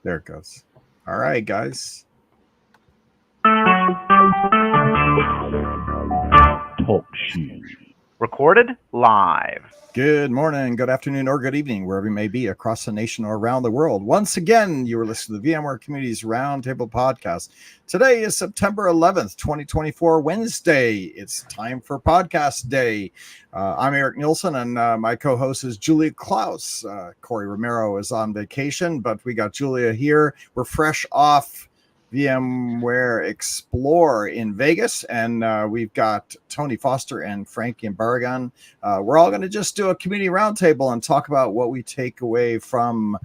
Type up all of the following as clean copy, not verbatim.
There it goes. All right, guys. Talk shoe. Recorded live. Good morning, good afternoon, or good evening, wherever you may be across the nation or around the world. Once again, you are listening to the VMware Community's Roundtable Podcast. Today is September 11th, 2024, Wednesday. It's time for Podcast Day. I'm Eric Nielsen, and my co-host is Julia Klaus. Corey Romero is on vacation, but we got Julia here. We're fresh off VMware Explore in Vegas, and we've got Tony Foster and Frankie and Barragan. We're all going to just do a community roundtable and talk about what we take away from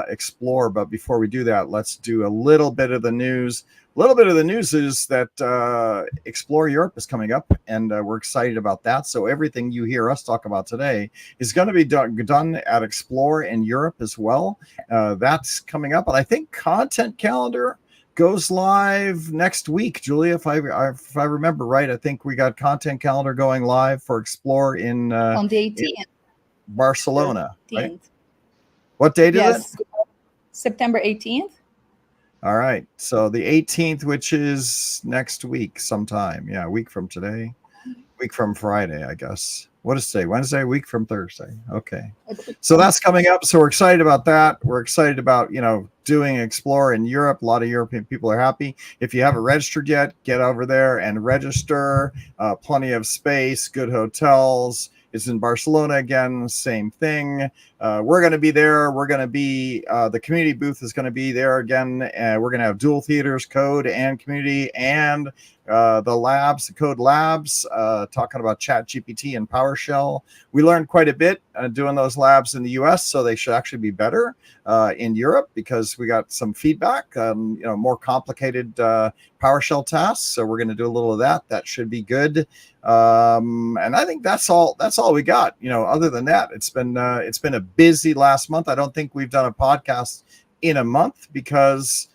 Explore. But before we do that, let's do a little bit of the news. A little bit of the news is that Explore Europe is coming up, and we're excited about that. So everything you hear us talk about today is going to be done at Explore in Europe as well. That's coming up, and I think Content Calendar goes live next week, Julia. If I remember right, I think we got Content Calendar going live for Explore in on the 18th, Barcelona. Right? What date is it? September 18th. All right, so the 18th, which is next week sometime. Yeah, a week from today, week from Friday, I guess. What is today? Wednesday, a week from Thursday. Okay. So that's coming up. So we're excited about that. We're excited about, doing Explore in Europe. A lot of European people are happy. If you haven't registered yet, get over there and register. Plenty of space, good hotels. It's in Barcelona again, same thing. We're going to be there. We're going to be, the community booth is going to be there again. We're going to have dual theaters, code and community, and the labs, the code labs, talking about ChatGPT and PowerShell. We learned quite a bit doing those labs in the US, so they should actually be better in Europe because we got some feedback, more complicated PowerShell tasks. So we're going to do a little of that. That should be good. And I think that's all we got. Other than that, it's been a busy last month. I don't think we've done a podcast in a month because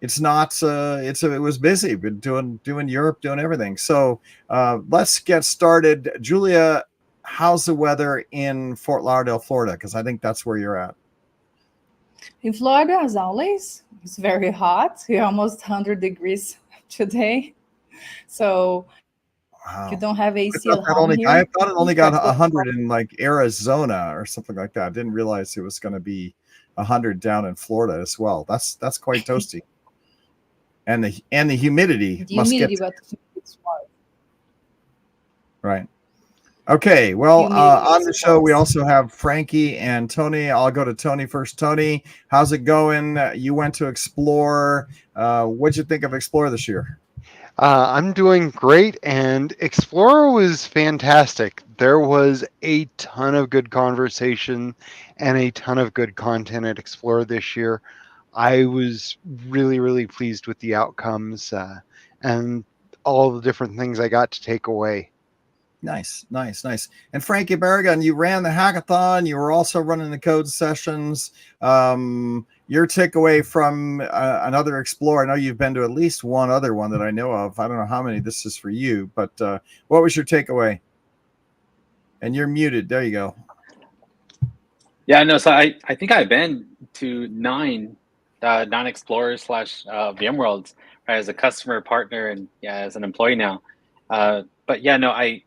it's not it was busy. Been doing Europe, doing everything. So let's get started. Julia, how's the weather in Fort Lauderdale, Florida? Because I think that's where you're at. In Florida, as always, it's very hot. We're almost 100 degrees today. So wow. You don't have AC at home here? I thought it only got 100 in like Arizona or something like that. I didn't realize it was going to be 100 down in Florida as well. That's quite toasty. And the humidity must get right. Okay, well, on the show we also have Frankie and Tony. I'll go to Tony first. Tony, how's it going? You went to Explore. What'd you think of Explore this year? I'm doing great, and Explorer was fantastic. There was a ton of good conversation and a ton of good content at Explorer this year. I was really, really pleased with the outcomes and all the different things I got to take away. Nice. And Frankie Barragan, you ran the hackathon. You were also running the code sessions. Your takeaway from another Explore, I know you've been to at least one other one that I know of. I don't know how many this is for you, but what was your takeaway? And you're muted. There you go. Yeah, no, so I think I've been to 9 non-Explorers / VMworlds, right, as a customer partner and as an employee now. But yeah, no, I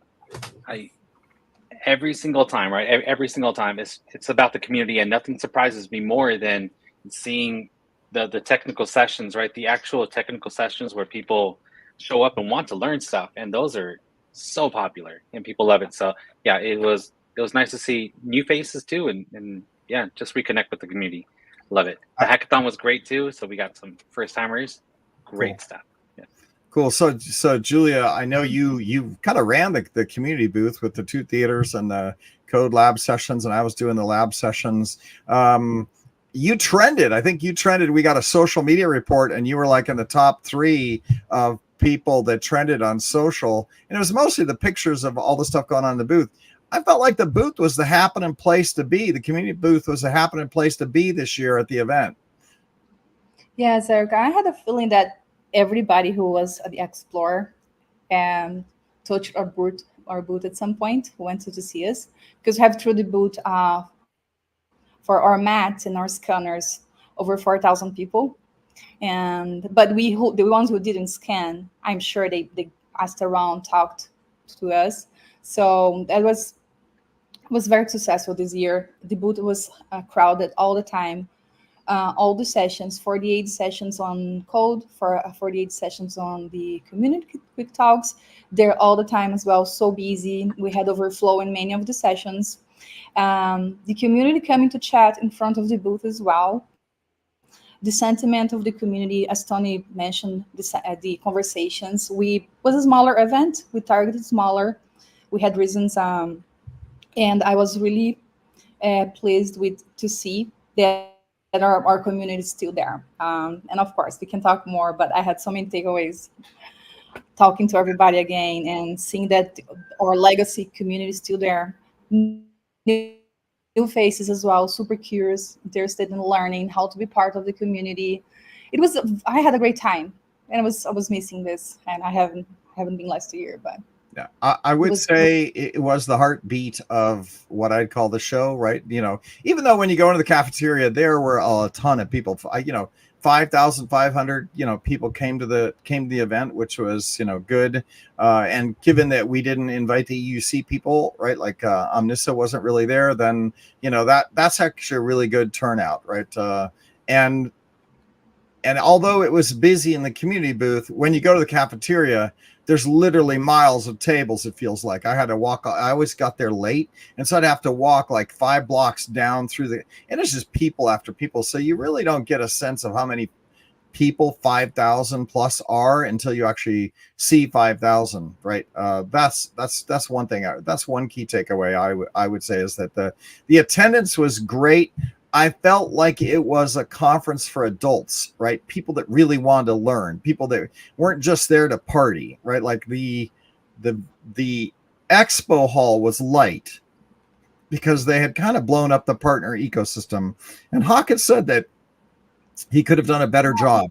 every single time, right? Every single time it's about the community, and nothing surprises me more than seeing the technical sessions, right? The actual technical sessions where people show up and want to learn stuff, and those are so popular and people love it. So yeah, it was nice to see new faces too, and yeah, just reconnect with the community. Love it. The hackathon was great too. So we got some first timers. Great stuff. Yeah. Cool. So Julia, I know you kind of ran the community booth with the 2 theaters and the code lab sessions, and I was doing the lab sessions. You trended. I think you trended. We got a social media report, and you were like in the top 3 of people that trended on social. And it was mostly the pictures of all the stuff going on in the booth. I felt like the booth was the happening place to be. The community booth was the happening place to be this year at the event. Yes, Eric, I had a feeling that everybody who was at the Explorer and touched our booth at some point who went to see us, because we have through the booth for our mats and our scanners over 4,000 people. But the ones who didn't scan, I'm sure they asked around, talked to us. So that was very successful this year. The booth was crowded all the time. All the sessions, 48 sessions on code, 48 sessions on the community quick talks. They're all the time as well, so busy. We had overflow in many of the sessions. The community coming to chat in front of the booth as well. The sentiment of the community, as Tony mentioned, the conversations. We was a smaller event. We targeted smaller. We had reasons, and I was really pleased to see that our community is still there. And of course, we can talk more, but I had so many takeaways talking to everybody again and seeing that our legacy community is still there. New faces as well, super curious, interested in learning how to be part of the community. I had a great time, and I was missing this, and I haven't been last year, but Yeah, I it would was say it was the heartbeat of what I'd call the show, right? Even though when you go into the cafeteria, there were a ton of people. 5,500, people came to the event, which was, good. And given that we didn't invite the EUC people, right? Like Omnissa wasn't really there, then that's actually a really good turnout, right? And although it was busy in the community booth, when you go to the cafeteria, there's literally miles of tables. It feels like I had to walk. I always got there late, and so I'd have to walk like 5 blocks down through and it's just people after people. So you really don't get a sense of how many people 5,000 plus are until you actually see 5,000, right? That's one thing. That's one key takeaway I would say is that the attendance was great. I felt like it was a conference for adults, right? People that really wanted to learn, people that weren't just there to party, right? Like the expo hall was light because they had kind of blown up the partner ecosystem. And Hawk had said that he could have done a better job,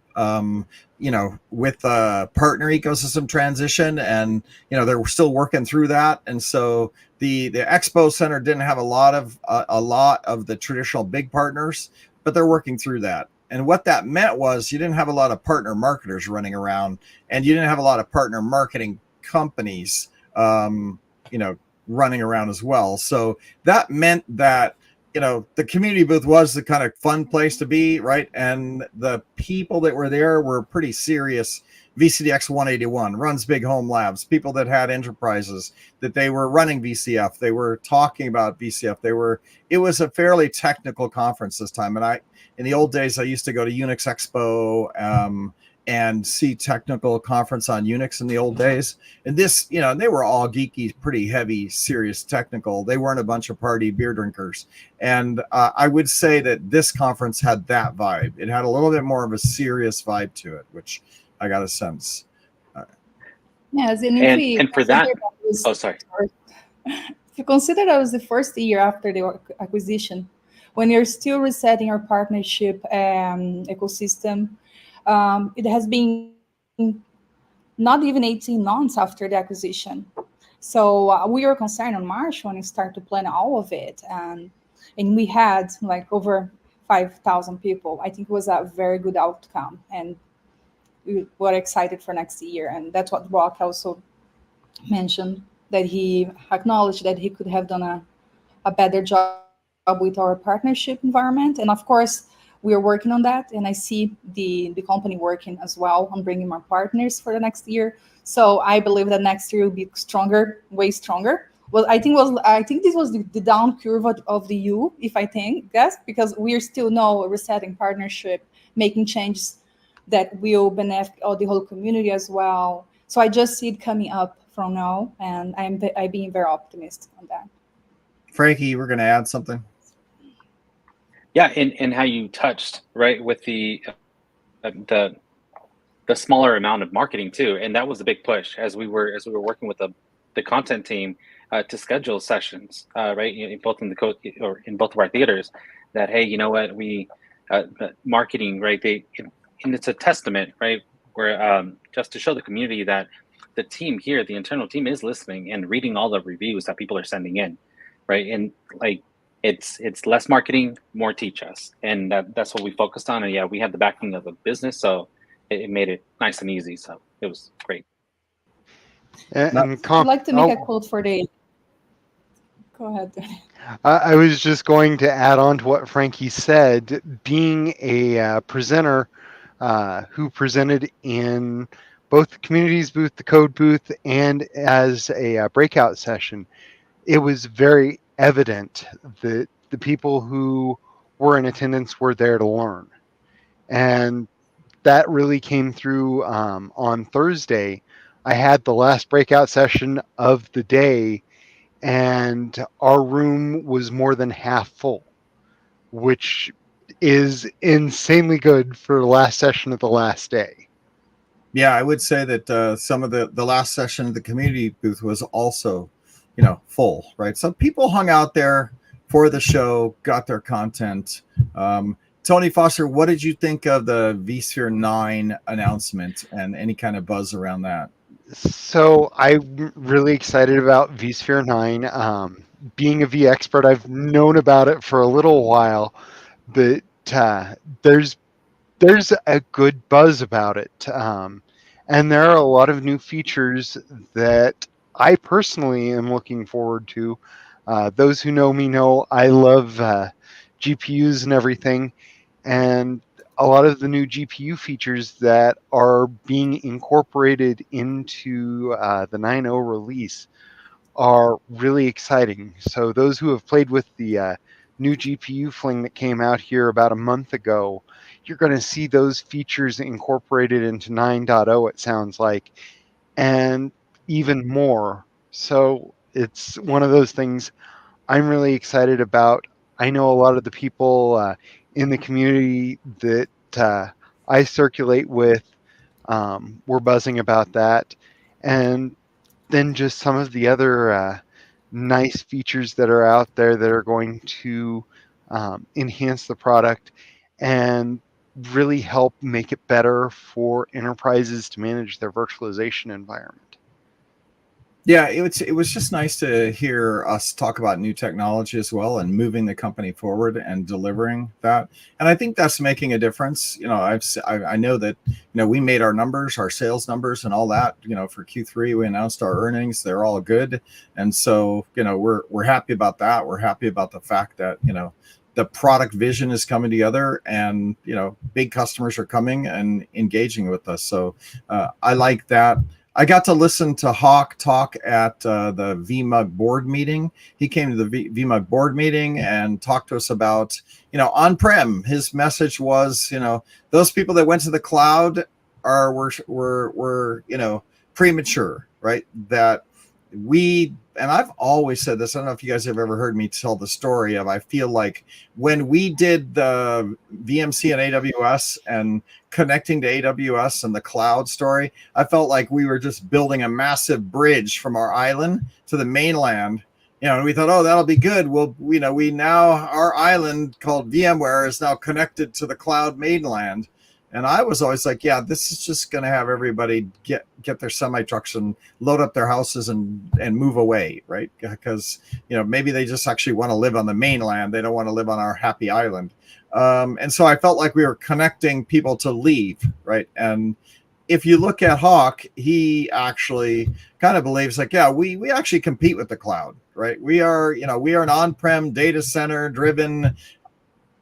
with the partner ecosystem transition, and they're still working through that. And so the expo center didn't have a lot of the traditional big partners, but they're working through that. And what that meant was you didn't have a lot of partner marketers running around, and you didn't have a lot of partner marketing companies, running around as well. So that meant that the community booth was the kind of fun place to be, right? And the people that were there were pretty serious VCDX 181, runs big home labs, people that had enterprises, that they were running VCF. They were talking about VCF. It was a fairly technical conference this time. And in the old days, I used to go to Unix Expo, and see technical conference on Unix in the old days. And this, they were all geeky, pretty heavy, serious technical. They weren't a bunch of party beer drinkers. And I would say that this conference had that vibe. It had a little bit more of a serious vibe to it, which I got a sense. yes, And for that, sorry. If you consider that was the first year after the acquisition, when you're still resetting our partnership ecosystem, it has been not even 18 months after the acquisition. So we were concerned in March when we started to plan all of it. And we had like over 5,000 people. I think it was a very good outcome. And we were excited for next year. And that's what Brock also mentioned, that he acknowledged that he could have done a better job with our partnership environment. And of course, we are working on that. And I see the company working as well on bringing more partners for the next year. So I believe that next year will be stronger, way stronger. Well, I think this was the down curve of the U, if I guess, because we are still now resetting partnership, making changes that will benefit the whole community as well. So I just see it coming up from now, and I'm being very optimistic on that. Frankie, we're going to add something. Yeah, and how you touched right with the smaller amount of marketing too, and that was a big push as we were working with the content team to schedule sessions, right? In both of our theaters, that hey, you know what, we marketing, right? And it's a testament, right? Where just to show the community that the team here, the internal team, is listening and reading all the reviews that people are sending in, right? And it's less marketing, more teach us, and that's what we focused on. And yeah, we have the backing of a business, so it made it nice and easy. So it was great. And I'd like to make a quote for the. Go ahead. I was just going to add on to what Frankie said. Being a presenter who presented in both the communities booth, the code booth, and as a breakout session, it was very evident that the people who were in attendance were there to learn. And that really came through on Thursday. I had the last breakout session of the day, and our room was more than half full, which is insanely good for the last session of the last day. Yeah, I would say that some of the last session of the community booth was also, full, right? So people hung out there for the show, got their content. Tony Foster, what did you think of the vSphere 9 announcement and any kind of buzz around that? So I'm really excited about vSphere 9. Being a V expert, I've known about it for a little while, but there's a good buzz about it. And there are a lot of new features that I personally am looking forward to. Those who know me know I love GPUs and everything. And a lot of the new GPU features that are being incorporated into the 9.0 release are really exciting. So those who have played with the new GPU fling that came out here about a month ago, you're going to see those features incorporated into 9.0, it sounds like, and even more. So it's one of those things I'm really excited about. I know a lot of the people in the community that I circulate with were buzzing about that. And then just some of the other nice features that are out there that are going to enhance the product and really help make it better for enterprises to manage their virtualization environment. Yeah, it was just nice to hear us talk about new technology as well and moving the company forward and delivering that. And I think that's making a difference. I know that we made our numbers, our sales numbers, and all that. For Q3, we announced our earnings; they're all good, and so we're happy about that. We're happy about the fact that the product vision is coming together, and big customers are coming and engaging with us. So I like that. I got to listen to Hawk talk at the VMUG board meeting. He came to the VMUG board meeting and talked to us about, on-prem. His message was, those people that went to the cloud were premature, right? That and I've always said this, I don't know if you guys have ever heard me tell the story of, I feel like when we did the VMC and AWS and connecting to AWS and the cloud story, I felt like we were just building a massive bridge from our island to the mainland. And we thought, oh, that'll be good. Well, we now, our island called VMware is now connected to the cloud mainland. And I was always like, yeah, this is just going to have everybody get their semi trucks and load up their houses and move away, right? Because maybe they just actually want to live on the mainland. They don't want to live on our happy island. And so I felt like we were connecting people to leave, right? And if you look at Hawk, he actually kind of believes like, yeah, we actually compete with the cloud, right? We are an on-prem data center driven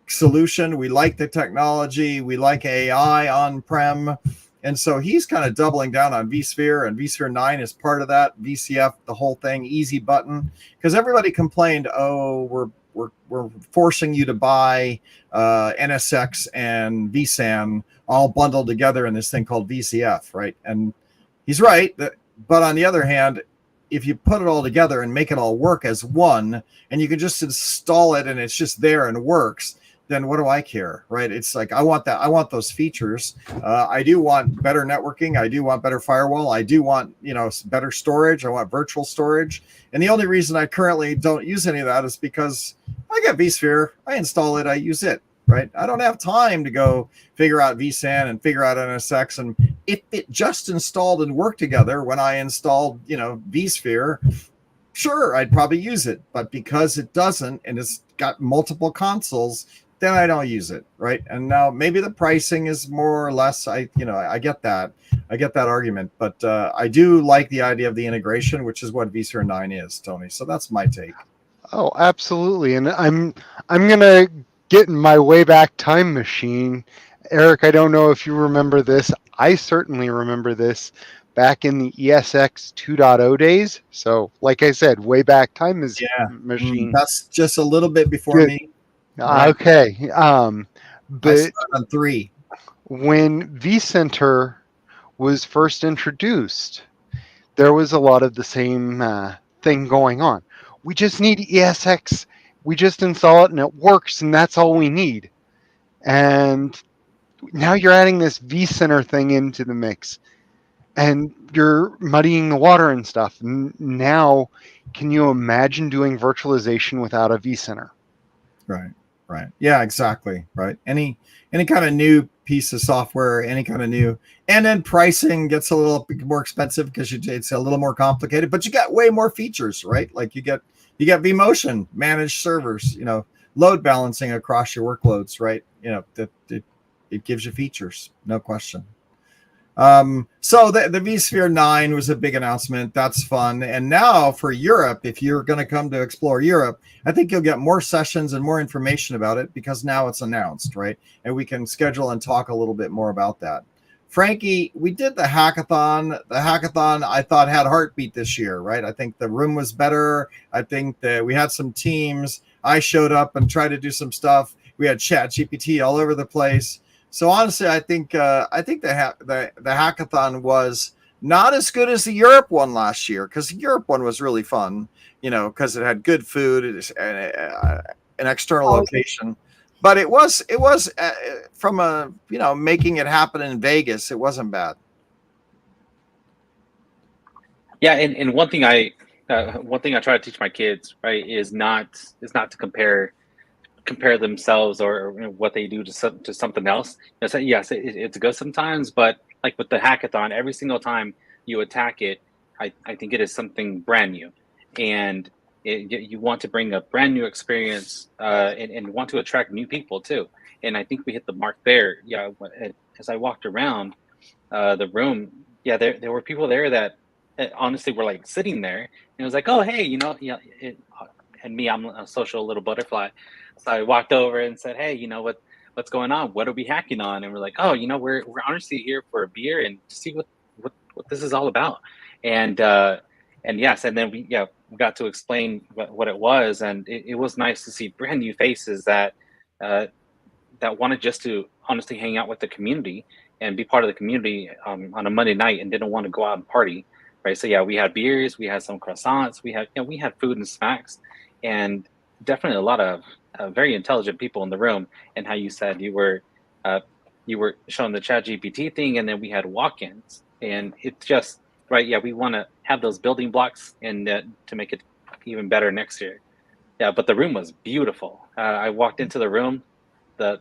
solution. We like the technology. We like AI on-prem. And so he's kind of doubling down on vSphere, and vSphere 9 is part of that. VCF, the whole thing, easy button. Because everybody complained, oh, we're forcing you to buy NSX and vSAN all bundled together in this thing called VCF, right? And he's right. But on the other hand, if you put it all together and make it all work as one, and you can just install it and it's just there and works, then what do I care, right? It's like, I want that. I want those features. I do want better networking. I do want better firewall. I do want, better storage. I want virtual storage. And the only reason I currently don't use any of that is because I got vSphere. I install it. I use it, right? I don't have time to go figure out vSAN and figure out NSX. And if it just installed and worked together when I installed, vSphere, sure, I'd probably use it. But because it doesn't, and it's got multiple consoles, then I don't use it, right? And now maybe the pricing is more or less. I get that. I get that argument, but I do like the idea of the integration, which is what vSphere 9 is, Tony. So that's my take. Oh, absolutely. And I'm gonna get in my way back time machine. Eric, I don't know if you remember this. I certainly remember this back in the ESX 2.0 days. So, like I said, way back time machine. That's just a little bit before Good. me. Right. Okay. I But started on 3. when vCenter was first introduced, there was a lot of the same thing going on. We just need ESX. We just install it and it works, and that's all we need. And now you're adding this vCenter thing into the mix, and you're muddying the water and stuff. Now, can you imagine doing virtualization without a vCenter? Right. Yeah, exactly. Right. Any kind of new piece of software, any kind of new, and then pricing gets a little more expensive because it's a little more complicated, but you got way more features, right? Like you get vMotion, managed servers, load balancing across your workloads, right? That it gives you features, no question. So the vSphere 9 was a big announcement. That's fun. And now for Europe, if you're going to come to explore Europe, I think you'll get more sessions and more information about it because now it's announced, right? And we can schedule and talk a little bit more about that. Frankie, we did the hackathon. The hackathon, I thought, had heartbeat this year, right? I think the room was better. I think that we had some teams. I showed up and tried to do some stuff. We had ChatGPT all over the place. So honestly, I think the hackathon was not as good as the Europe one last year because the Europe one was really fun, because it had good food and an external location. But it was from a making it happen in Vegas. It wasn't bad. Yeah, and one thing I try to teach my kids, right, is not to compare themselves or what they do to something else. So yes, it's good sometimes, but like with the hackathon, every single time you attack it, I think it is something brand new, and you want to bring a brand new experience and want to attract new people too. And I think we hit the mark there. Yeah, as I walked around the room, yeah, there were people there that honestly were like sitting there, and it was like, oh hey, and me, I'm a social little butterfly. So I walked over and said, hey, what's going on? What are we hacking on? And we're like, oh, we're honestly here for a beer and to see what this is all about. And yes, and then we got to explain what it was, and it was nice to see brand new faces that wanted just to honestly hang out with the community and be part of the community on a Monday night and didn't want to go out and party, right? So yeah, we had beers, we had some croissants, we had food and snacks, and definitely a lot of very intelligent people in the room. And how you said you were showing the ChatGPT thing, and then we had walk-ins, and it's just right. Yeah, we want to have those building blocks and to make it even better next year. Yeah, but the room was beautiful. I walked into the room the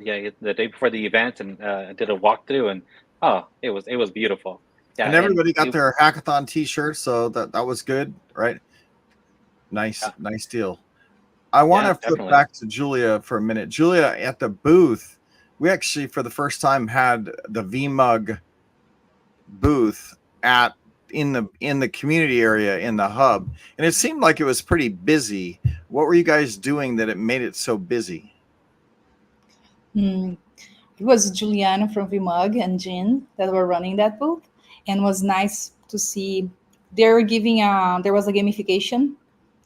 day before the event and did a walkthrough, and it was beautiful. Yeah, and everybody got their hackathon T-shirts, so that was good, right? Nice deal. I want to flip back to Julia for a minute. Julia, at the booth, we actually for the first time had the vMug booth in the community area in the hub, and it seemed like it was pretty busy. What were you guys doing that it made it so busy? It was Juliana from vMug and Jean that were running that booth, and it was nice to see they were giving there was a gamification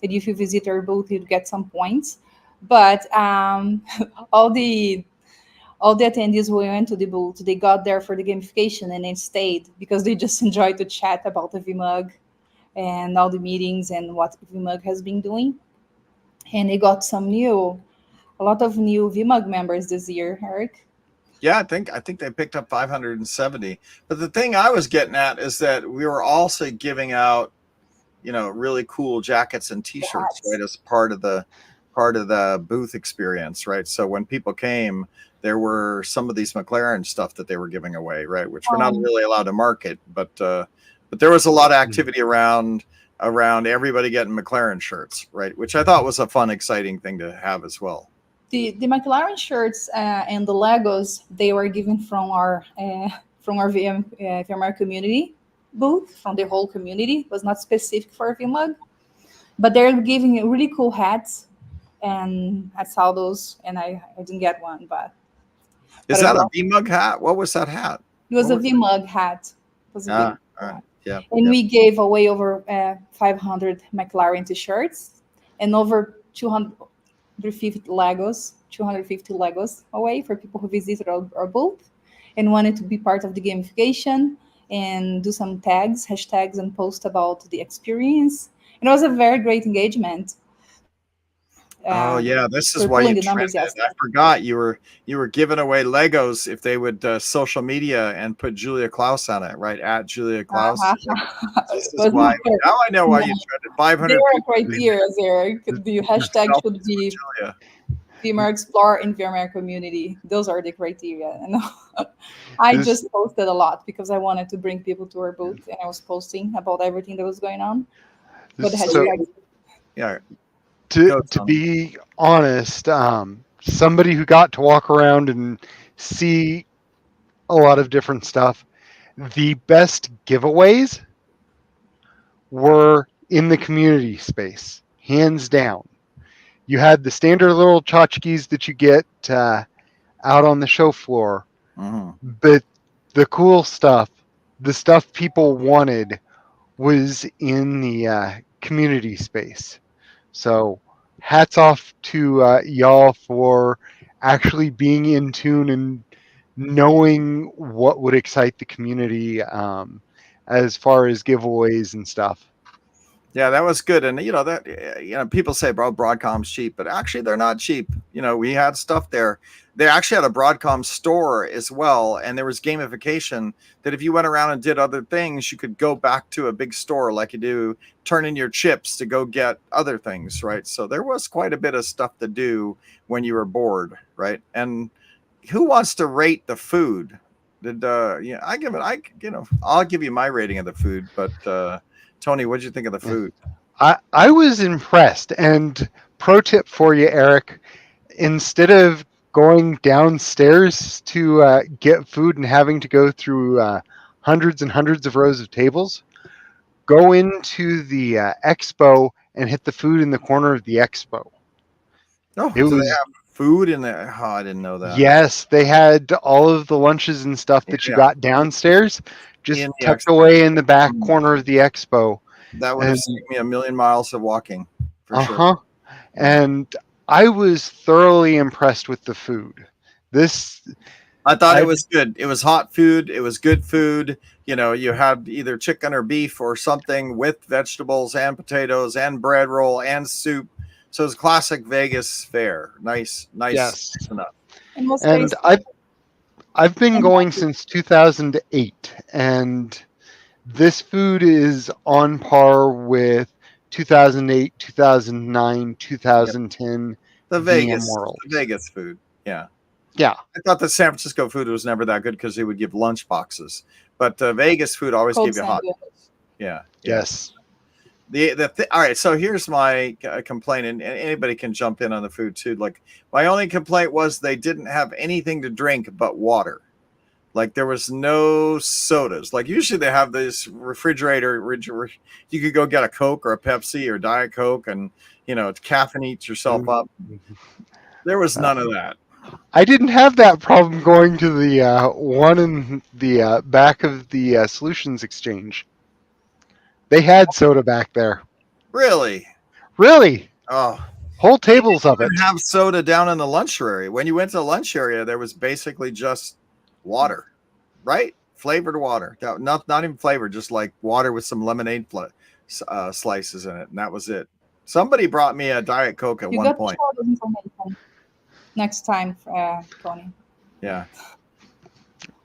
that if you visit our booth you'd get some points, but all the attendees who went to the booth, they got there for the gamification and they stayed because they just enjoyed to chat about the vMug and all the meetings and what vMug has been doing, and they got a lot of new vMug members this year, Eric. Yeah, I think they picked up 570. But the thing I was getting at is that we were also giving out, really cool jackets and T-shirts, right, as part of the booth experience, right? So when people came, there were some of these McLaren stuff that they were giving away, right, which we're not really allowed to market, but there was a lot of activity around around everybody getting McLaren shirts, right? Which I thought was a fun, exciting thing to have as well. The McLaren shirts and the Legos, they were given from our VMware community booth, from the whole community. It was not specific for VMUG, but they're giving really cool hats, and I saw those, and I didn't get one, but Is But that it a V-Mug hat? What was that hat? it was a What was VMUG hat. It was a Ah, VMUG all right. hat. Yeah. And yeah. we gave away over 500 McLaren t-shirts and over 250 Legos away for people who visited our booth and wanted to be part of the gamification and do some hashtags, and post about the experience. And it was a very great engagement. Oh yeah, this is we're why pulling you the numbers trended. yesterday. I forgot you were giving away Legos if they would social media and put Julia Klaus on it, right? At Julia Klaus. This is why. Now I know why you trended. 500 There are people. criteria there. The hashtag Selfies should with be Julia. VMware Explore and VMware Community. Those are the criteria. And I just posted a lot because I wanted to bring people to our booth, and I was posting about everything that was going on. But the So- hashtag, Yeah. To be honest, somebody who got to walk around and see a lot of different stuff, the best giveaways were in the community space, hands down. You had the standard little tchotchkes that you get out on the show floor, Mhm. but the cool stuff, the stuff people wanted, was in the community space. So hats off to y'all for actually being in tune and knowing what would excite the community as far as giveaways and stuff. Yeah, that was good. And people say, bro, Broadcom's cheap, but actually they're not cheap. We had stuff there. They actually had a Broadcom store as well, and there was gamification that if you went around and did other things, you could go back to a big store like you do, turn in your chips to go get other things, right? So there was quite a bit of stuff to do when you were bored, right? And who wants to rate the food? I'll give you my rating of the food, but Tony, what'd you think of the food? I was impressed. And pro tip for you, Eric, instead of going downstairs to get food and having to go through hundreds and hundreds of rows of tables, go into the expo and hit the food in the corner of the expo. Oh, do they have food in there? Oh, I didn't know that. Yes, they had all of the lunches and stuff that you got downstairs just tucked away in the back corner of the expo. That would have saved me a million miles of walking, for sure. And I was thoroughly impressed with the food. I thought it was good. It was hot food. It was good food. You had either chicken or beef or something with vegetables and potatoes and bread roll and soup. So it's classic Vegas fare. Nice Yes. enough. And I've been going since 2008, and this food is on par with 2008, 2009, 2010 The VMworld. Vegas food. Yeah. Yeah. I thought the San Francisco food was never that good because they would give lunch boxes, but Vegas food always Cold gave you hot. sandwich. Yeah. Yes. All right. So here's my complaint, and anybody can jump in on the food too. Like my only complaint was they didn't have anything to drink but water. Like there was no sodas. Like usually they have this refrigerator. You could go get a Coke or a Pepsi or Diet Coke, and caffeinate yourself up. There was none of that. I didn't have that problem going to the one in the back of the Solutions Exchange. They had soda back there. Really? Really? Oh, whole tables of it. Have soda down in the lunch area. When you went to the lunch area, there was basically just water, right? Flavored water. Not even flavored, just like water with some lemonade slices in it, and that was it. Somebody brought me a Diet Coke at one point. Next time, Tony. Yeah.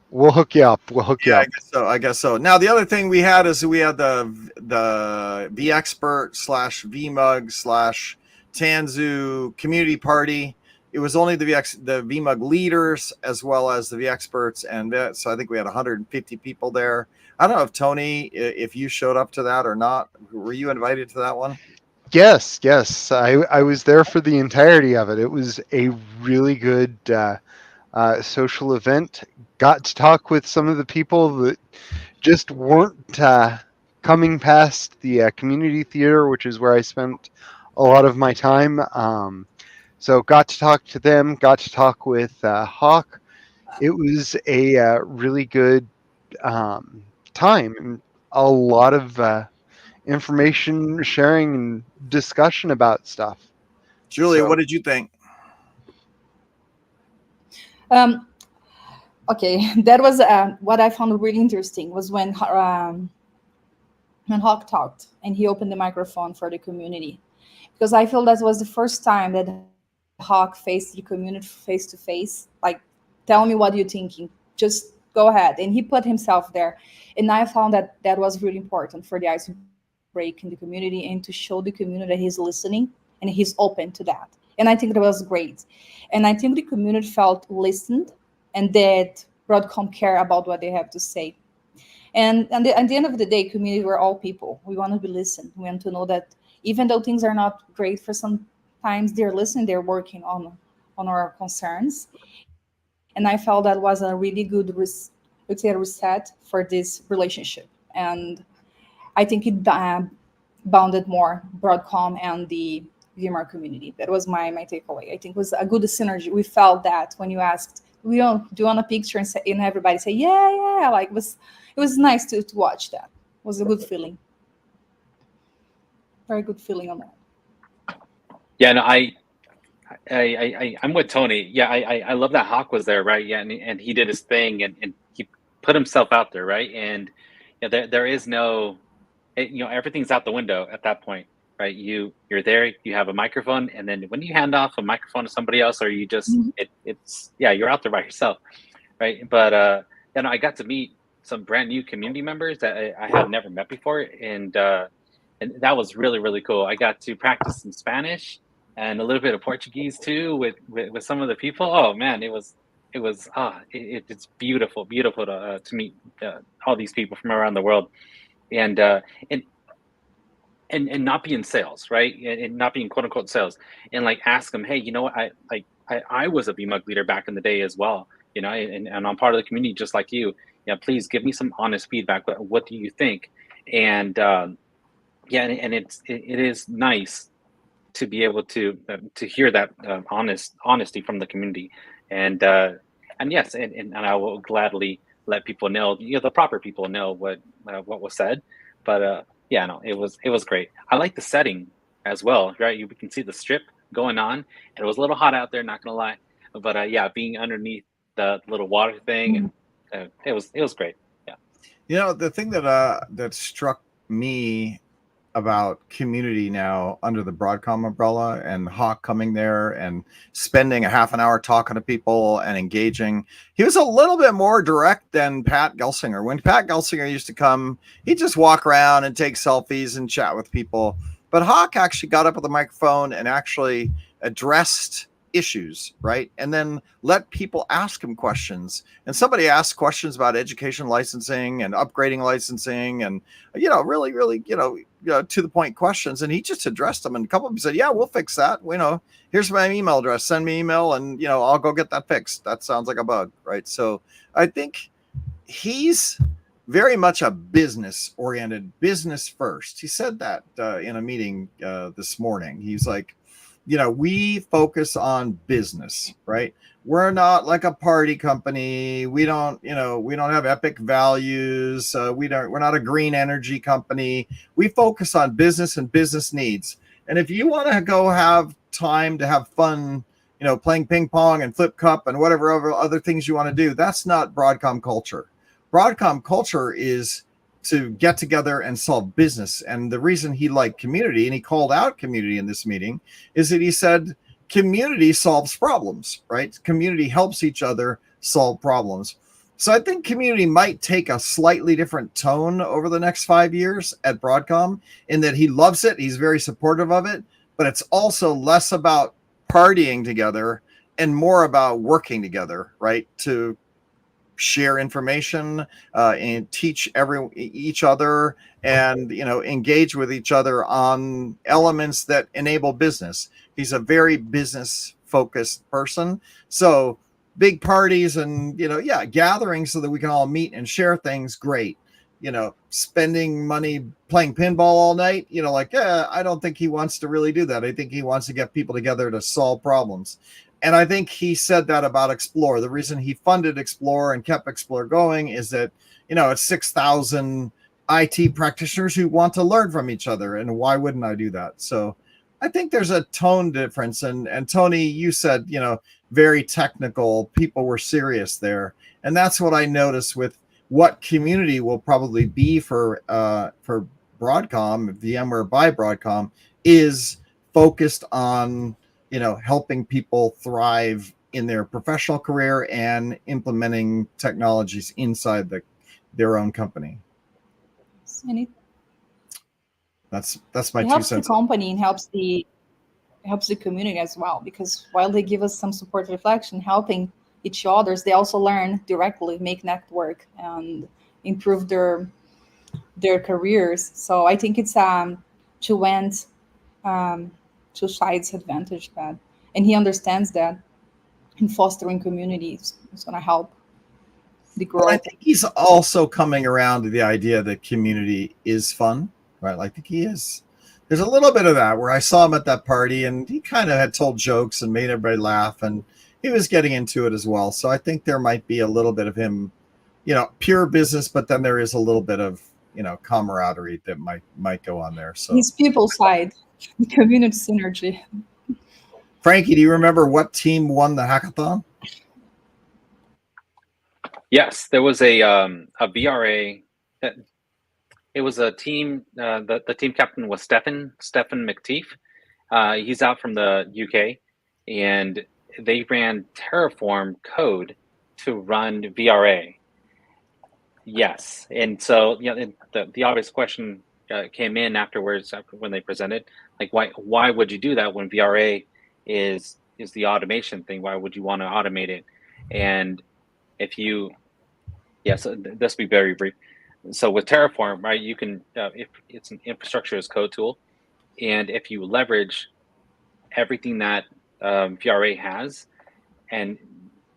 We'll hook you up. I guess so. Now the other thing we had is we had the vExpert / VMUG / Tanzu community party. it was only the VMUG leaders as well as the vExperts, and so I think we had 150 people there. I don't know if Tony, if you showed up to that or not. Were you invited to that one? Yes, yes. I was there for the entirety of it. It was a really good social event. Got to talk with some of the people that just weren't coming past the community theater, which is where I spent a lot of my time. So got to talk to them, got to talk with Hawk. It was a really good time, and a lot of information sharing and discussion about stuff. Julia, So- what did you think? Okay, that was what I found really interesting was when Hawk talked and he opened the microphone for the community, because I feel that was the first time that Hawk faced the community face to face. Like, tell me what you're thinking. Just go ahead. And he put himself there. And I found that that was really important for the ice break in the community and to show the community that he's listening and he's open to that. And I think that was great. And I think the community felt listened and that Broadcom care about what they have to say. And at the end of the day, community, we're all people. We want to be listened. We want to know that even though things are not great for some times, they're listening, they're working on our concerns. And I felt that was a really good reset for this relationship. And I think it bounded more Broadcom and the VMware community. That was my takeaway. I think it was a good synergy. We felt that when you asked, do you want a picture, and everybody say, yeah. Like it was nice to watch that. It was a good feeling. Very good feeling on that. Yeah, no, I'm with Tony. Yeah, I love that Hawk was there, right? Yeah, and he did his thing, and he put himself out there, right? And there is no, everything's out the window at that point, right? You're there, you have a microphone, and then when you hand off a microphone to somebody else, or you just you're out there by yourself, right? But I got to meet some brand new community members that I had never met before, and that was really, really cool. I got to practice some Spanish and a little bit of Portuguese too with some of the people. Oh man, it's beautiful to meet all these people from around the world, and not be in sales, right? And not be in quote unquote sales, and like ask them, hey, you know what? I was a VMUG leader back in the day as well, and I'm part of the community just like you. Yeah, please give me some honest feedback. What do you think? And and it is nice to be able to hear that honesty from the community, and yes, and I will gladly let people know, the proper people know what was said, but it was great. I like the setting as well, right? You can see the strip going on, and it was a little hot out there, not gonna lie, but being underneath the little water thing, and it was great. Yeah, The thing that struck me about community now under the Broadcom umbrella, and Hawk coming there and spending a half an hour talking to people and engaging. He was a little bit more direct than Pat Gelsinger. When Pat Gelsinger used to come, he'd just walk around and take selfies and chat with people. But Hawk actually got up with a microphone and actually addressed issues, right? And then let people ask him questions. And somebody asked questions about education licensing and upgrading licensing, and really to the point questions, and he just addressed them. And a couple of them said, yeah, we'll fix that. Here's my email address, send me email, and I'll go get that fixed. That sounds like a bug, right? So I think he's very much a business oriented, business first. He said that in a meeting this morning. He's like, we focus on business, right? We're not like a party company. We don't have epic values. We're not a green energy company. We focus on business and business needs. And if you want to go have time to have fun, playing ping pong and flip cup and whatever other things you want to do, that's not Broadcom culture. Broadcom culture is to get together and solve business. And the reason he liked community, and he called out community in this meeting, is that he said community solves problems, right? Community helps each other solve problems. So I think community might take a slightly different tone over the next 5 years at Broadcom, in that he loves it. He's very supportive of it, but it's also less about partying together and more about working together, right? To share information and teach each other, and engage with each other on elements that enable business. He's a very business focused person, so big parties and gatherings so that we can all meet and share things, great. Spending money playing pinball all night, I don't think he wants to really do that. I think he wants to get people together to solve problems. And I think he said that about Explore. The reason he funded Explore and kept Explore going is that, it's 6,000 IT practitioners who want to learn from each other. And why wouldn't I do that? So I think there's a tone difference. And Tony, you said, very technical. People were serious there. And that's what I noticed with what community will probably be for Broadcom, VMware by Broadcom, is focused on helping people thrive in their professional career and implementing technologies inside their own company. And That's my it 2 helps cents. the company and helps the community as well, because while they give us some support, reflection, helping each others, they also learn directly, make network, and improve their careers. So I think it's two sides advantage that, and he understands that, in fostering communities is going to help the growth. Well, I think he's also coming around to the idea that community is fun, right? I think he is. There's a little bit of that where I saw him at that party and he kind of had told jokes and made everybody laugh, and he was getting into it as well. So I think there might be a little bit of him, pure business, but then there is a little bit of, camaraderie that might go on there. So his people side, community synergy. Frankie, do you remember what team won the hackathon? Yes, there was a VRA. It was a team. The team captain was Stefan McTeef. He's out from the UK, and they ran Terraform code to run VRA. Yes, and so the obvious question came in afterwards, when they presented, like why would you do that when VRA is the automation thing? Why would you want to automate it? And if you, so this will be very brief. So with Terraform, right, you can if it's an infrastructure as code tool, and if you leverage everything that VRA has, and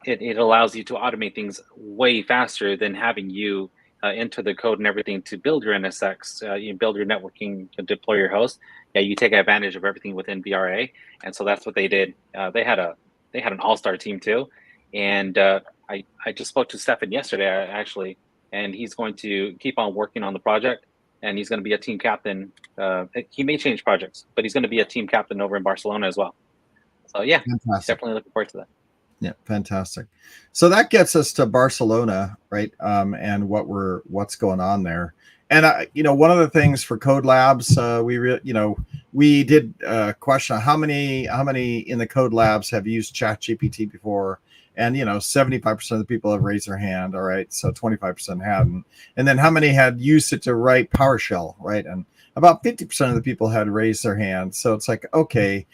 it allows you to automate things way faster than having you enter the code and everything to build your NSX, you build your networking, deploy your host. Yeah, you take advantage of everything within VRA, and so that's what they did. They had an all-star team too, and I just spoke to Stefan yesterday actually, and he's going to keep on working on the project, and he's going to be a team captain. He may change projects, but he's going to be a team captain over in Barcelona as well. So yeah, Fantastic. definitely looking forward to that. Yeah, fantastic. So that gets us to Barcelona, right? And what's going on there. And one of the things for Code Labs, we did a question: how many in the Code Labs have used ChatGPT before? And 75% of the people have raised their hand. All right, so 25% hadn't. And then how many had used it to write PowerShell, right? And about 50% of the people had raised their hand. So it's like, okay,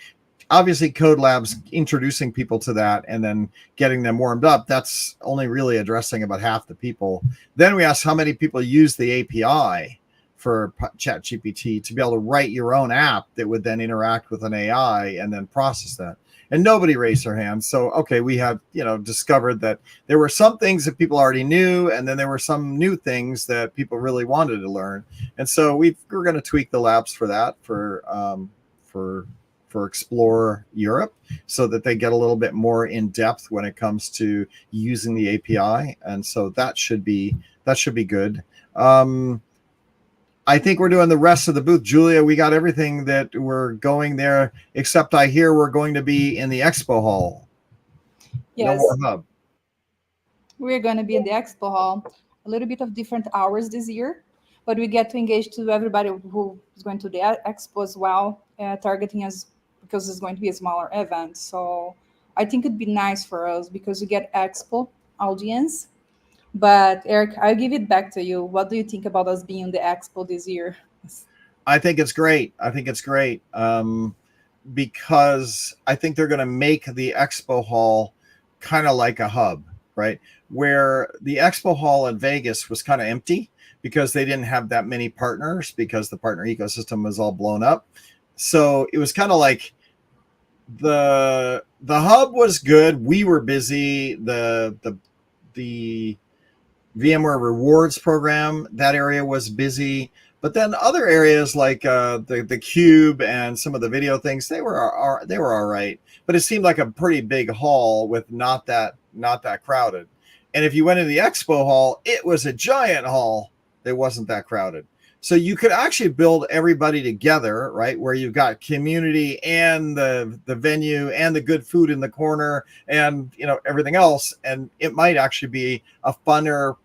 obviously Code Labs introducing people to that and then getting them warmed up, that's only really addressing about half the people. Then we asked how many people use the API for ChatGPT to be able to write your own app that would then interact with an AI and then process that. And nobody raised their hands. So, okay, we had, discovered that there were some things that people already knew, and then there were some new things that people really wanted to learn. And so we're going to tweak the labs for that, for Explore Europe, so that they get a little bit more in depth when it comes to using the API. And so that should be good. I think we're doing the rest of the booth. Julia, we got everything that we're going there, except I hear we're going to be in the expo hall. Yes. No more hub. We're going to be in the expo hall, a little bit of different hours this year, but we get to engage to everybody who is going to the expo as well, targeting us because it's going to be a smaller event. So I think it'd be nice for us because we get expo audience. But Eric, I'll give it back to you. What do you think about us being in the expo this year? I think it's great. because I think they're going to make the expo hall kind of like a hub, right? Where the expo hall in Vegas was kind of empty because they didn't have that many partners because the partner ecosystem was all blown up. So it was kind of like the hub was good. We were busy. The VMware Rewards program, that area was busy. But then other areas like the Cube and some of the video things, they were all right. But it seemed like a pretty big hall with not that crowded. And if you went into the expo hall, it was a giant hall that wasn't that crowded. So you could actually build everybody together, right? Where you've got community and the venue and the good food in the corner and everything else. And it might actually be a funner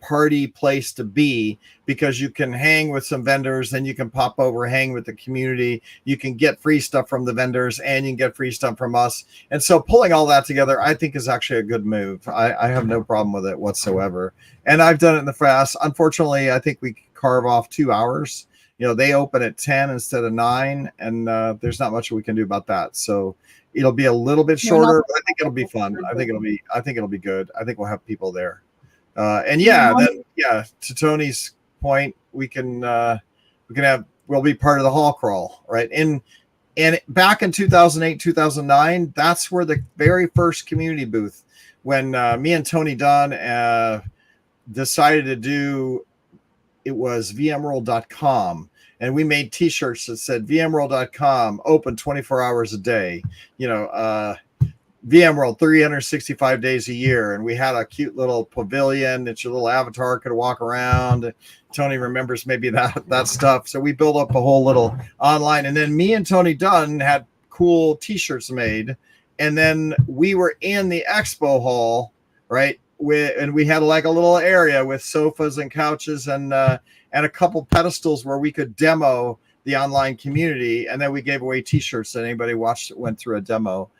party place to be because you can hang with some vendors, then you can pop over, hang with the community. You can get free stuff from the vendors and you can get free stuff from us. And so pulling all that together, I think is actually a good move. I have no problem with it whatsoever. And I've done it in the past. Unfortunately, I think we carve off 2 hours. They open at 10 instead of 9, and there's not much we can do about that. So it'll be a little bit shorter, but I think it'll be fun. I think it'll be good. I think we'll have people there. To Tony's point, we'll be part of the hall crawl, right? And back in 2008, 2009, that's where the very first community booth, when me and Tony Dunn decided to do, it was vmworld.com, and we made t-shirts that said vmworld.com open 24 hours a day, VMworld 365 days a year. And we had a cute little pavilion that your little avatar could walk around. Tony remembers maybe that stuff. So we built up a whole little online, and then me and Tony Dunn had cool t-shirts made. And then we were in the expo hall, right? And we had like a little area with sofas and couches and a couple pedestals where we could demo the online community. And then we gave away t-shirts that anybody went through a demo.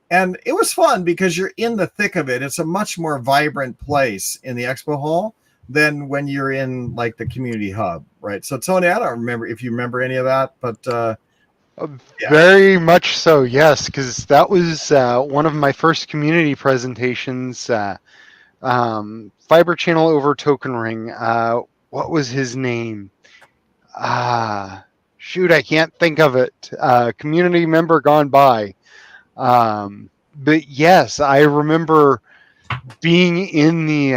And it was fun because you're in the thick of it. It's a much more vibrant place in the expo hall than when you're in like the community hub, right? So Tony, I don't remember if you remember any of that, but very much so, yes, because that was one of my first community presentations. Fiber channel over token ring. What was his name? Shoot, I can't think of it. Community member gone by. But yes, I remember being in the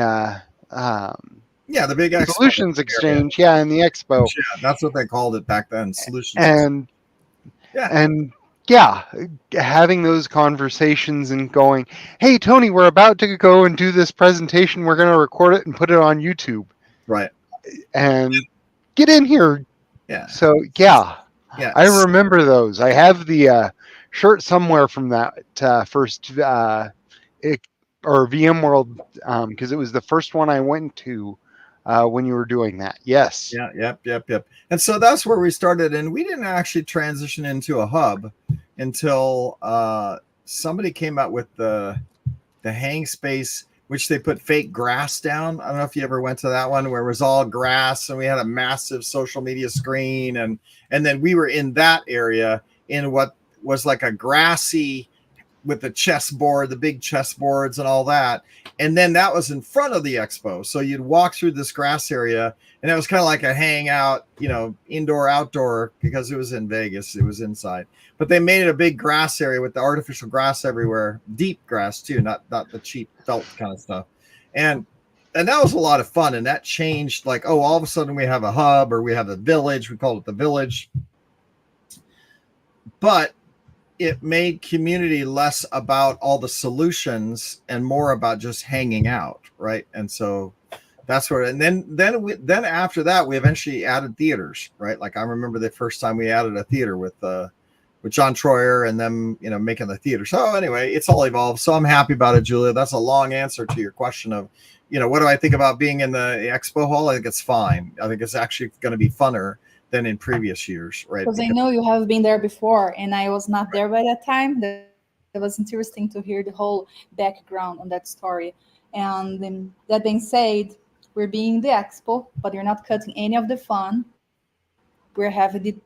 the big expo Solutions Exchange, in the expo. Yeah, that's what they called it back then, Solutions. And having those conversations and going, hey, Tony, we're about to go and do this presentation. We're going to record it and put it on YouTube. Right. And get in here. Yeah. So, I remember those. I have the shirt somewhere from that first or VMworld, because it was the first one I went to when you were doing that. Yes. Yeah. Yep. And so that's where we started, and we didn't actually transition into a hub until somebody came out with the hang space, which they put fake grass down. I don't know if you ever went to that one where it was all grass and we had a massive social media screen, and then we were in that area in what was like a grassy with the chessboard, the big chessboards and all that. And then that was in front of the expo. So you'd walk through this grass area, and it was kind of like a hangout, indoor, outdoor, because it was in Vegas. It was inside. But they made it a big grass area with the artificial grass everywhere, deep grass too, not the cheap felt kind of stuff. And that was a lot of fun. And that changed, like, all of a sudden we have a hub, or we have a village. We called it the village. But it made community less about all the solutions and more about just hanging out, right? And so that's where, and then after that, we eventually added theaters, right? Like I remember the first time we added a theater with John Troyer and them, making the theater. So anyway, it's all evolved. So I'm happy about it, Julia. That's a long answer to your question of, what do I think about being in the expo hall? I think it's fine. I think it's actually going to be funner than in previous years, right? Because I know you have been there before, and I was not there by that time. It was interesting to hear the whole background on that story. And then, that being said, we're being the expo, but you're not cutting any of the fun. We're having the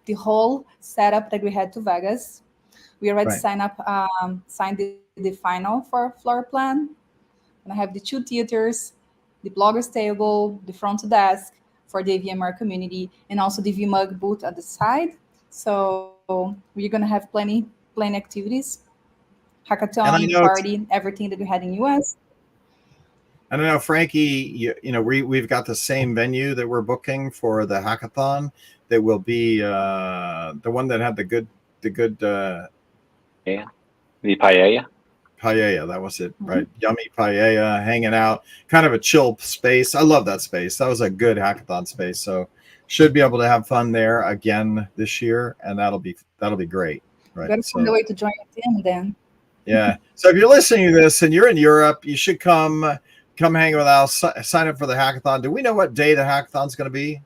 the whole setup that we had to Vegas. We already Right. signed the final for floor plan. And I have the 2 theaters, the bloggers table, the front desk for the VMware community, and also the VMUG booth at the side. So we're gonna have plenty activities, And I hackathon, know it's, party, everything that we had in US. I don't know, Frankie, you know, we've got the same venue that we're booking for the hackathon that will be the one that had the good Yeah, the paella. paella. That was it, right? Yummy paella, hanging out, kind of a chill space. I love that space. That was a good hackathon space. So should be able to have fun there again this year, and that'll be great, right? Gotta find a So way to join the team then. yeah. So if you're listening to this and you're in Europe, you should come hang with us. Sign up for the hackathon. Do we know what day the hackathon's going to be?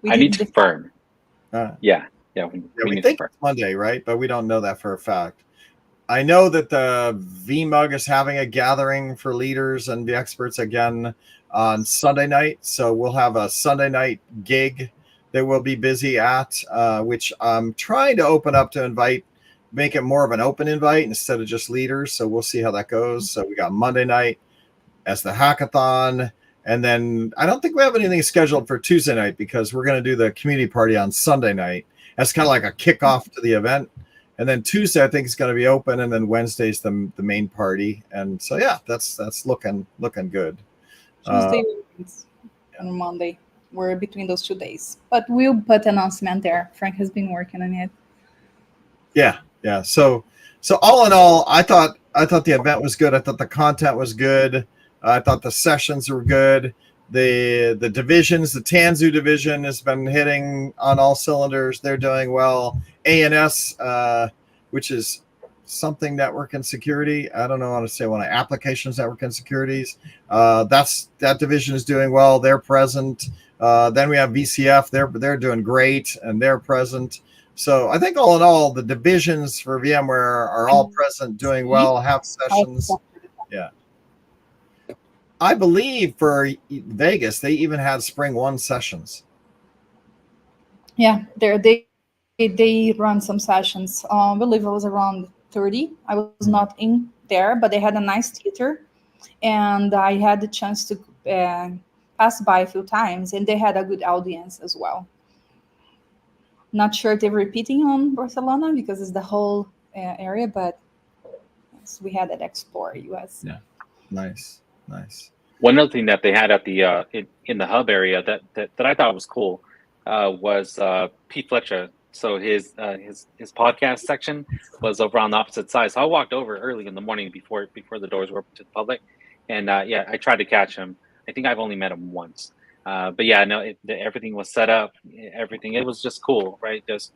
We I need to didn't confirm. Uh, Yeah, Yeah, we we need to think confirm. it's Monday, right? But we don't know that for a fact. I know that the VMUG is having a gathering for leaders and the experts again on Sunday night. So we'll have a Sunday night gig that we'll be busy at, which I'm trying to open up to make it more of an open invite instead of just leaders. So we'll see how that goes. So we got Monday night as the hackathon. And then I don't think we have anything scheduled for Tuesday night because we're going to do the community party on Sunday night. That's kind of like a kickoff to the event. And then Tuesday, I think it's going to be open, and then Wednesday's the main party. And so, yeah, that's looking good. Tuesday and Monday. We're between those 2 days, but we'll put an announcement there. Frank has been working on it. Yeah. So all in all, I thought the event was good. I thought the content was good. I thought the sessions were good. The divisions, the Tanzu division has been hitting on all cylinders. They're doing well. ANS, which is something network and security. I don't know how to say one of applications network and securities. That division is doing well. They're present. Then we have VCF. They're doing great and they're present. So I think all in all, the divisions for VMware are all present, doing well, have sessions. Yeah. I believe for Vegas, they even had Spring 1 sessions. Yeah, they run some sessions. I believe it was around 30. I was not in there, but they had a nice theater, and I had the chance to pass by a few times, and they had a good audience as well. Not sure if they're repeating on Barcelona because it's the whole area, but yes, we had at Explore US. Yeah, nice. One other thing that they had at the in the hub area that I thought was cool was Pete Fletcher. So his podcast section was over on the opposite side. So I walked over early in the morning before the doors were open to the public, and I tried to catch him. I think I've only met him once, but yeah, no, everything was set up. Everything, it was just cool, right? Just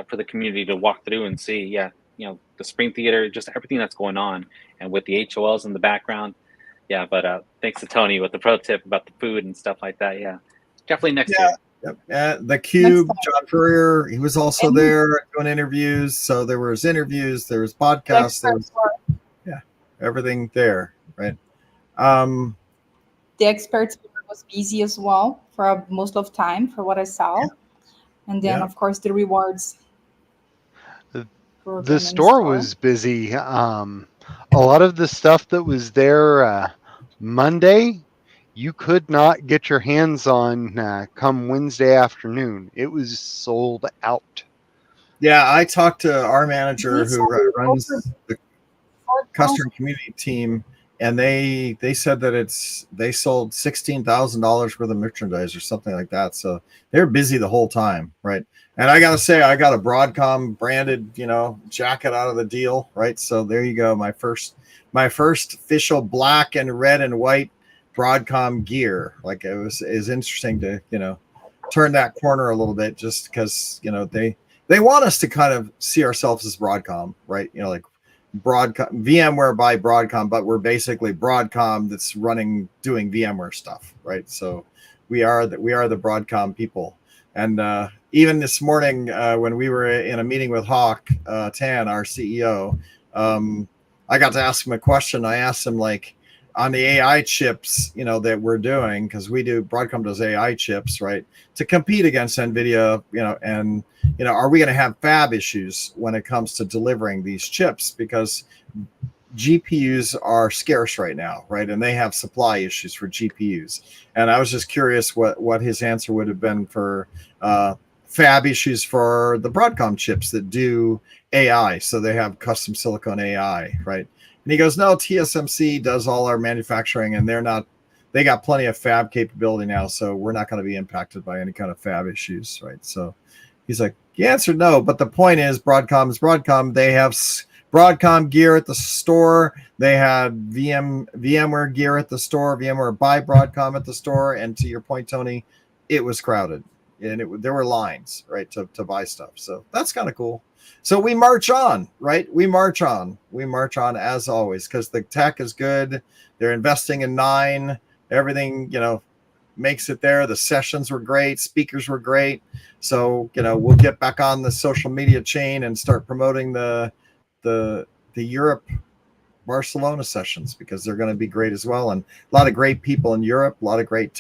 for the community to walk through and see, the Spring Theater, just everything that's going on, and with the HOLs in the background. Yeah, but thanks to Tony with the pro tip about the food and stuff like that. Yeah, definitely next year. Yep. The Cube, John Furrier, he was also there doing interviews. So there was interviews, there was podcasts, there was everything there, right? The experts was busy as well for most of time, for what I saw, and then of course the rewards. The store was busy. A lot of the stuff that was there Monday, you could not get your hands on come Wednesday afternoon. It was sold out. Yeah, I talked to our manager who runs the custom community team, and they said that they sold $16,000 worth of merchandise or something like that. So they're busy the whole time, right? And I gotta say, I got a Broadcom branded, jacket out of the deal, right? So there you go, my first official black and red and white Broadcom gear. Like is interesting to turn that corner a little bit, just because they want us to kind of see ourselves as Broadcom, right? Like Broadcom, VMware by Broadcom, but we're basically Broadcom that's doing VMware stuff, right? So we are the Broadcom people. And even this morning, when we were in a meeting with Hawk Tan, our CEO, I got to ask him a question. I asked him, like, on the AI chips, that we're doing, because Broadcom does AI chips, right, to compete against NVIDIA, and, are we going to have fab issues when it comes to delivering these chips? Because GPUs are scarce right now, right? And they have supply issues for GPUs. And I was just curious what his answer would have been for fab issues for the Broadcom chips that do AI. So they have custom silicon AI, right? And he goes, no, TSMC does all our manufacturing, and they got plenty of fab capability now, so we're not going to be impacted by any kind of fab issues, right? So he's like, the answer, no. But the point is, Broadcom is Broadcom. They have Broadcom gear at the store. They had VMware gear at the store, VMware by Broadcom at the store. And to your point, Tony, it was crowded, and there were lines, right, to buy stuff. So that's kind of cool. So we march on, right? We march on as always, because the tech is good. They're investing in 9. Everything, makes it there. The sessions were great. Speakers were great. So, we'll get back on the social media chain and start promoting the Europe Barcelona sessions, because they're going to be great as well. And a lot of great people in Europe, a lot of great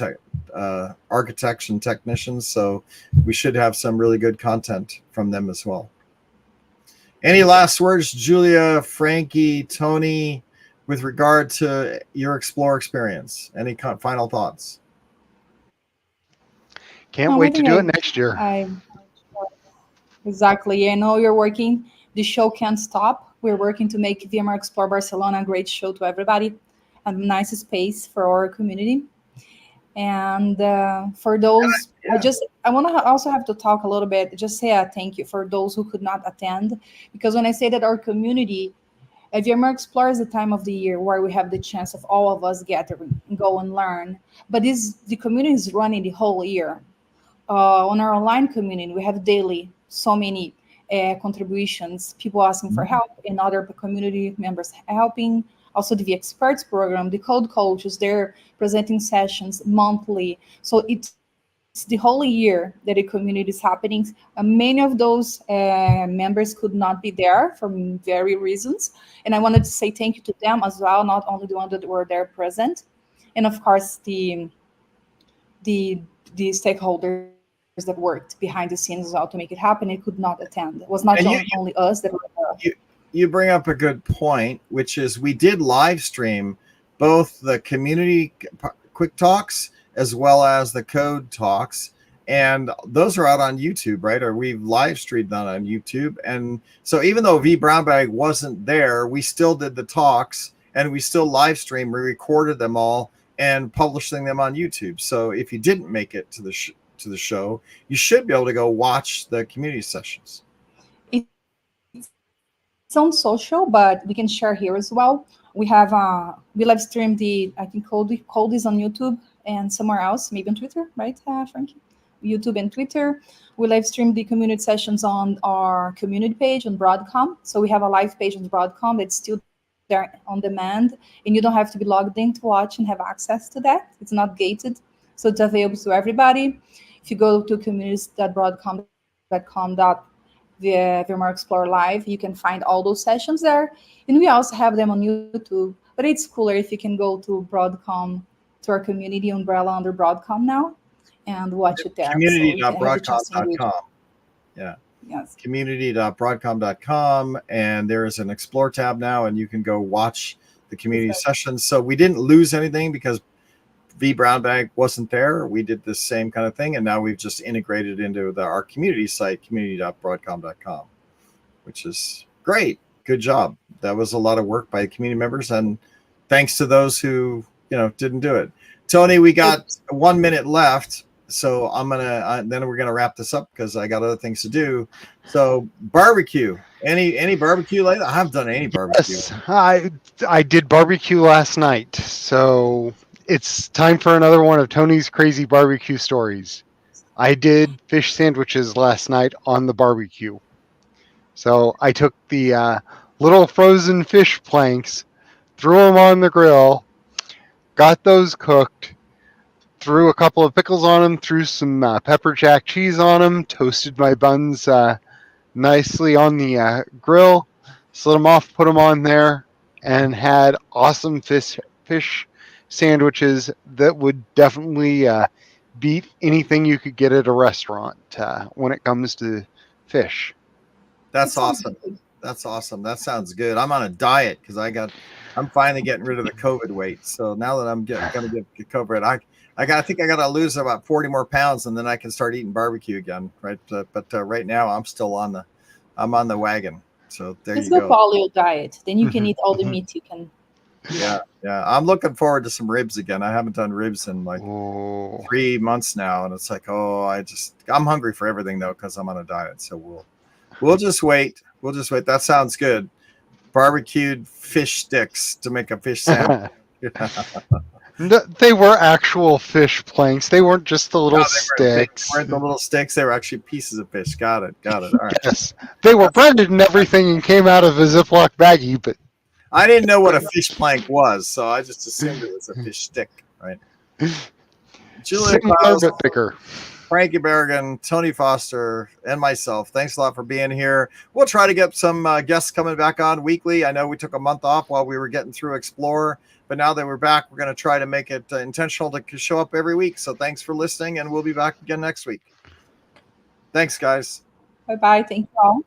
architects and technicians. So we should have some really good content from them as well. Any last words, Julia, Frankie, Tony, with regard to your Explore experience? Any final thoughts? Can't wait to do it next year. Exactly. I know you're working. The show can't stop. We're working to make VMware Explore Barcelona a great show to everybody, a nice space for our community. And for those, I want to also have to talk a little bit, just say a thank you for those who could not attend. Because when I say that our community, VMware Explore is the time of the year where we have the chance of all of us gathering and go and learn. But the community is running the whole year. On our online community, we have daily so many contributions, people asking for help, and other community members helping. Also, the Experts program, the code coaches, they're presenting sessions monthly. So it's the whole year that the community is happening. Many of those members could not be there for various reasons. And I wanted to say thank you to them as well, not only the ones that were there present. And of course, the stakeholders that worked behind the scenes as well to make it happen. It could not attend. It was not only us that were there. You bring up a good point, which is we did live stream both the community quick talks as well as the code talks, and those are out on YouTube, right? Or we've live streamed that on YouTube. And so even though V Brownbag wasn't there, we still did the talks, and we still live streamed. We recorded them all and publishing them on YouTube. So if you didn't make it to the show, you should be able to go watch the community sessions. It's on social, but we can share here as well. We have we live streamed I think Code is on YouTube and somewhere else, maybe on Twitter, right, Frankie? YouTube and Twitter. We live streamed the community sessions on our community page on Broadcom. So we have a live page on Broadcom that's still there on demand, and you don't have to be logged in to watch and have access to that. It's not gated, so it's available to everybody. If you go to communities.broadcom.com, the VMware Explore Live, you can find all those sessions there. And we also have them on YouTube, but it's cooler if you can go to Broadcom, to our community umbrella under Broadcom now, and watch it there. Community.broadcom.com. Yeah. Yes. Community.broadcom.com, and there is an Explore tab now, and you can go watch the community sessions. So we didn't lose anything because V Brownbag wasn't there. We did the same kind of thing, and now we've just integrated into our community site, community.broadcom.com, which is great. Good job. That was a lot of work by the community members, and thanks to those who didn't do it. Tony, we got 1 minute left, so I'm gonna then we're gonna wrap this up because I got other things to do. So barbecue. Any barbecue lately? I haven't done any barbecue. Yes, I did barbecue last night, so it's time for another one of Tony's crazy barbecue stories. I did fish sandwiches last night on the barbecue. So I took the little frozen fish planks, threw them on the grill, got those cooked, threw a couple of pickles on them, threw some pepper jack cheese on them, toasted my buns nicely on the grill, slid them off, put them on there, and had awesome fish fish sandwiches that would definitely beat anything you could get at a restaurant when it comes to fish. That's That sounds awesome. good. That's awesome. That sounds good. I'm on a diet because I'm finally getting rid of the COVID weight. So now that I'm gonna get COVID, I think I gotta lose about 40 more pounds and then I can start eating barbecue again. Right. But right now I'm on the wagon. So there Let's you go go. paleo diet. Then you can Mhm, eat all the mhm. meat you can. Yeah. Yeah. I'm looking forward to some ribs again. I haven't done ribs in like Oh. 3 months now. And it's like, I'm hungry for everything though, because I'm on a diet. So we'll just wait. We'll just wait. That sounds good. Barbecued fish sticks to make a fish sandwich. They were actual fish planks. They weren't just the little They sticks. weren't the little sticks. They were actually pieces of fish. Got it. All right. Yes, they were breaded and everything and came out of a Ziploc baggie, but I didn't know what a fish plank was, so I just assumed it was a fish stick, right? Julia similar Klaus, but bigger. Frankie Berrigan, Tony Foster, and myself. Thanks a lot for being here. We'll try to get some guests coming back on weekly. I know we took a month off while we were getting through Explorer, but now that we're back, we're going to try to make it intentional to show up every week. So thanks for listening, and we'll be back again next week. Thanks, guys. Bye bye. Thank you all.